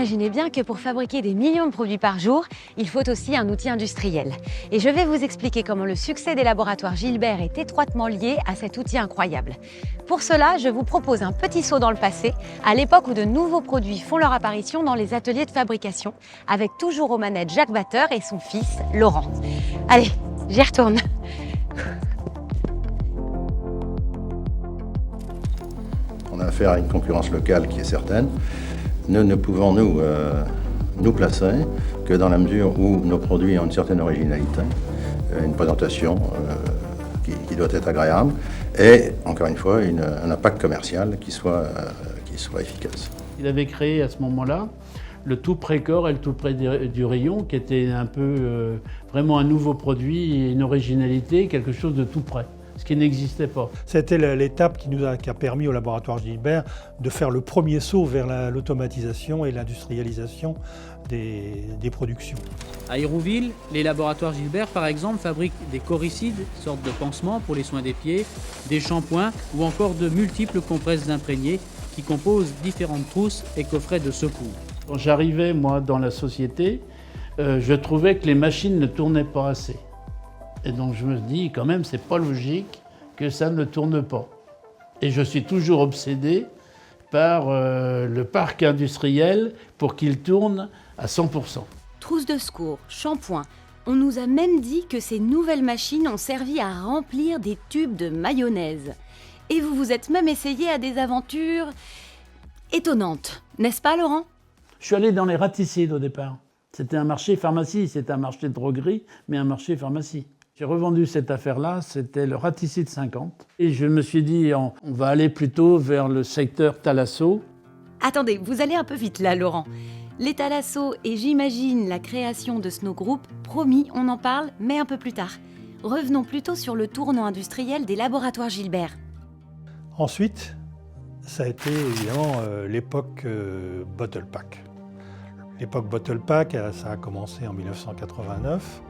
imaginez bien que pour fabriquer des millions de produits par jour, il faut aussi un outil industriel. Et je vais vous expliquer comment le succès des laboratoires Gilbert est étroitement lié à cet outil incroyable. Pour cela, je vous propose un petit saut dans le passé, à l'époque où de nouveaux produits font leur apparition dans les ateliers de fabrication, avec toujours aux manettes Jacques Batteur et son fils Laurent. Allez, j'y retourne. On a affaire à une concurrence locale qui est certaine. Nous ne pouvons nous placer que dans la mesure où nos produits ont une certaine originalité, une présentation qui doit être agréable et, encore une fois, un impact commercial qui soit efficace. Il avait créé à ce moment-là le tout près corps et le tout près du rayon, qui était un peu vraiment un nouveau produit, une originalité, quelque chose de tout près, ce qui n'existait pas. C'était l'étape qui a permis au laboratoire Gilbert de faire le premier saut vers l'automatisation et l'industrialisation des productions. À Hérouville, les laboratoires Gilbert, par exemple, fabriquent des coricides, sorte de pansements pour les soins des pieds, des shampoings ou encore de multiples compresses imprégnées qui composent différentes trousses et coffrets de secours. Quand j'arrivais, moi, dans la société, je trouvais que les machines ne tournaient pas assez. Et donc je me dis, quand même, c'est pas logique que ça ne tourne pas. Et je suis toujours obsédé par le parc industriel pour qu'il tourne à 100%. Trousse de secours, shampoing. On nous a même dit que ces nouvelles machines ont servi à remplir des tubes de mayonnaise. Et vous vous êtes même essayé à des aventures étonnantes, n'est-ce pas Laurent ? Je suis allé dans les raticides au départ. C'était un marché pharmacie, c'était un marché de droguerie, mais un marché pharmacie. J'ai revendu cette affaire-là, c'était le raticide 50. Et je me suis dit, on va aller plutôt vers le secteur Thalasso. Attendez, vous allez un peu vite là, Laurent. Les Thalasso et j'imagine la création de Snow Group, promis, on en parle, mais un peu plus tard. Revenons plutôt sur le tournant industriel des laboratoires Gilbert. Ensuite, ça a été évidemment l'époque Bottle Pack. L'époque Bottle Pack, ça a commencé en 1989.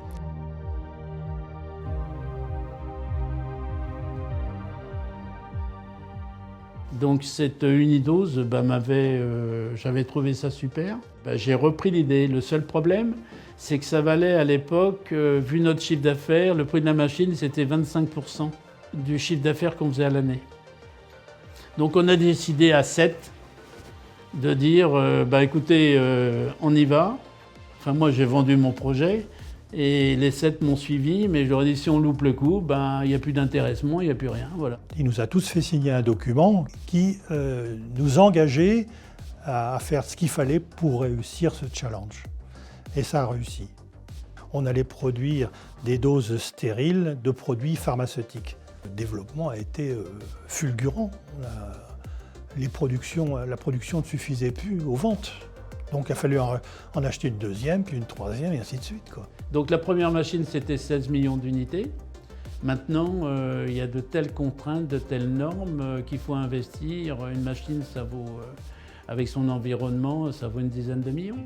Donc cette unidose, j'avais trouvé ça super. J'ai repris l'idée. Le seul problème, c'est que ça valait à l'époque, vu notre chiffre d'affaires, le prix de la machine, c'était 25% du chiffre d'affaires qu'on faisait à l'année. Donc on a décidé à 7 de dire, écoutez, on y va. Enfin moi j'ai vendu mon projet et les 7 m'ont suivi, mais je leur ai dit si on loupe le coup, il n'y a plus d'intéressement, il n'y a plus rien. Voilà. Il nous a tous fait signer un document qui nous engageait à faire ce qu'il fallait pour réussir ce challenge. Et ça a réussi. On allait produire des doses stériles de produits pharmaceutiques. Le développement a été fulgurant. La production ne suffisait plus aux ventes. Donc il a fallu en acheter une deuxième, puis une troisième, et ainsi de suite, quoi. Donc la première machine, c'était 16 millions d'unités. Maintenant, il y a de telles contraintes, de telles normes qu'il faut investir. Une machine, ça vaut, avec son environnement, ça vaut une dizaine de millions.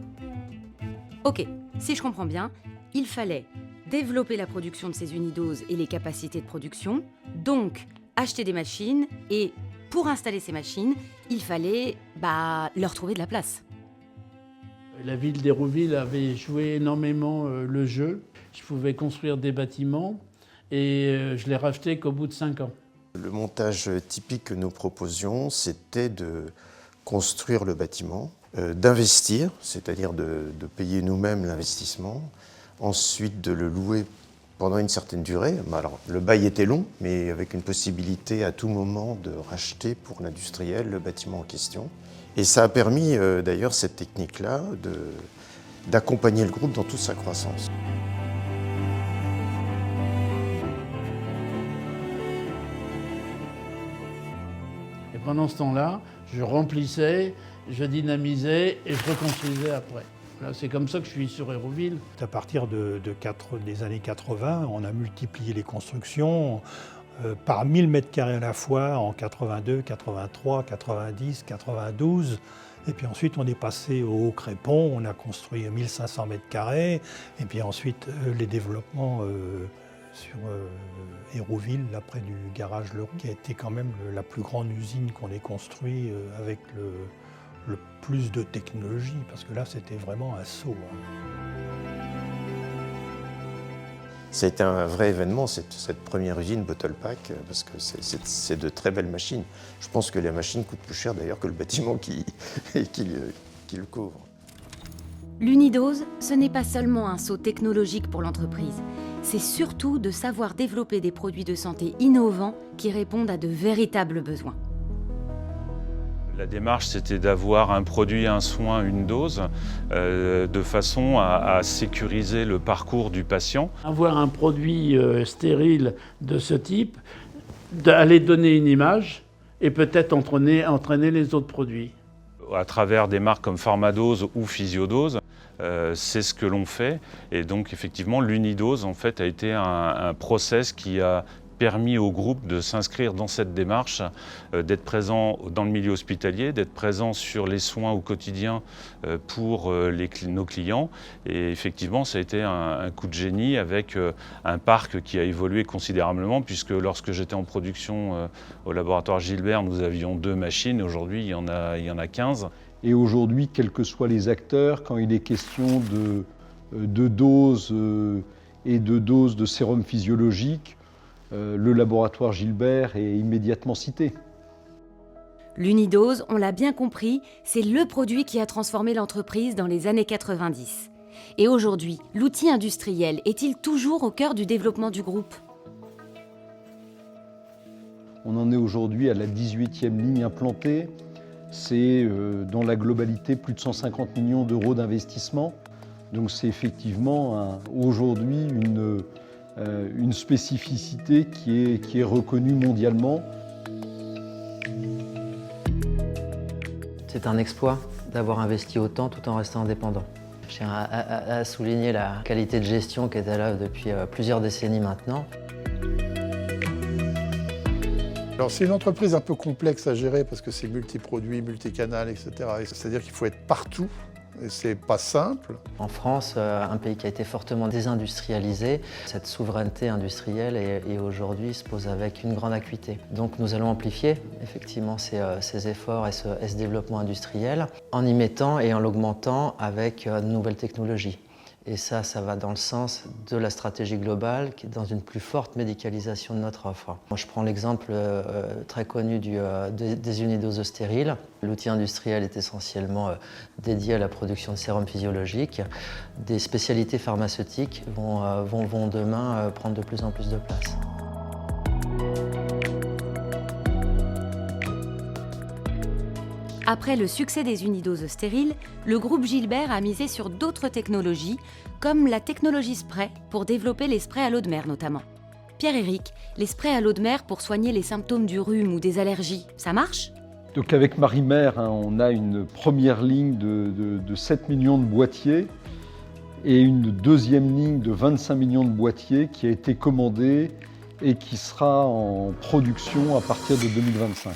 Ok, si je comprends bien, il fallait développer la production de ces unidoses et les capacités de production, donc acheter des machines, et pour installer ces machines, il fallait leur trouver de la place. La ville d'Hérouville avait joué énormément le jeu. Je pouvais construire des bâtiments et je l'ai racheté qu'au bout de 5 ans. Le montage typique que nous proposions, c'était de construire le bâtiment, d'investir, c'est-à-dire de payer nous-mêmes l'investissement, ensuite de le louer pendant une certaine durée. Alors, le bail était long, mais avec une possibilité à tout moment de racheter pour l'industriel le bâtiment en question. Et ça a permis d'ailleurs cette technique-là d'accompagner le groupe dans toute sa croissance. Et pendant ce temps-là, je remplissais, je dynamisais et je reconstruisais après. Voilà, c'est comme ça que je suis sur Hérouville. À partir des années 80, on a multiplié les constructions par 1000 mètres carrés à la fois en 82, 83, 90, 92. Et puis ensuite, on est passé au Haut-Crépon, on a construit 1500 mètres carrés. Et puis ensuite, les développements sur Hérouville, là près du garage Leroux, qui a été quand même la plus grande usine qu'on ait construite avec le plus de technologie, parce que là, c'était vraiment un saut. Ça a été un vrai événement, cette première usine Bottlepack, parce que c'est de très belles machines. Je pense que les machines coûtent plus cher d'ailleurs que le bâtiment qui le couvre. L'Unidose, ce n'est pas seulement un saut technologique pour l'entreprise, c'est surtout de savoir développer des produits de santé innovants qui répondent à de véritables besoins. La démarche, c'était d'avoir un produit, un soin, une dose, de façon à sécuriser le parcours du patient. Avoir un produit stérile de ce type, d'aller donner une image et peut-être entraîner les autres produits. À travers des marques comme Pharmadose ou Physiodose, c'est ce que l'on fait. Et donc effectivement, l'Unidose en fait, a été un process qui a permis au groupe de s'inscrire dans cette démarche, d'être présent dans le milieu hospitalier, d'être présent sur les soins au quotidien pour nos clients. Et effectivement, ça a été un coup de génie avec un parc qui a évolué considérablement, puisque lorsque j'étais en production au laboratoire Gilbert, nous avions 2 machines. Aujourd'hui, il y en a 15. Et aujourd'hui, quels que soient les acteurs, quand il est question de doses et de doses de sérum physiologique, le laboratoire Gilbert est immédiatement cité. L'Unidose, on l'a bien compris, c'est le produit qui a transformé l'entreprise dans les années 90. Et aujourd'hui, l'outil industriel est-il toujours au cœur du développement du groupe ? On en est aujourd'hui à la 18e ligne implantée. C'est dans la globalité plus de 150 millions d'euros d'investissement. Donc c'est effectivement aujourd'hui une spécificité qui est reconnue mondialement. C'est un exploit d'avoir investi autant tout en restant indépendant. Je tiens à souligner la qualité de gestion qui est là depuis plusieurs décennies maintenant. Alors c'est une entreprise un peu complexe à gérer parce que c'est multiproduit, multicanal, etc. C'est-à-dire qu'il faut être partout. Et c'est pas simple. En France, un pays qui a été fortement désindustrialisé, cette souveraineté industrielle et aujourd'hui se pose avec une grande acuité. Donc nous allons amplifier effectivement ces efforts et ce développement industriel en y mettant et en l'augmentant avec de nouvelles technologies. Et ça va dans le sens de la stratégie globale qui est dans une plus forte médicalisation de notre offre. Moi, je prends l'exemple très connu des unidoses stériles. L'outil industriel est essentiellement dédié à la production de sérum physiologique. Des spécialités pharmaceutiques vont demain prendre de plus en plus de place. Après le succès des unidoses stériles, le groupe Gilbert a misé sur d'autres technologies, comme la technologie spray pour développer les sprays à l'eau de mer notamment. Pierre-Éric, les sprays à l'eau de mer pour soigner les symptômes du rhume ou des allergies, ça marche ? Donc avec Marimère, on a une première ligne de 7 millions de boîtiers et une deuxième ligne de 25 millions de boîtiers qui a été commandée et qui sera en production à partir de 2025.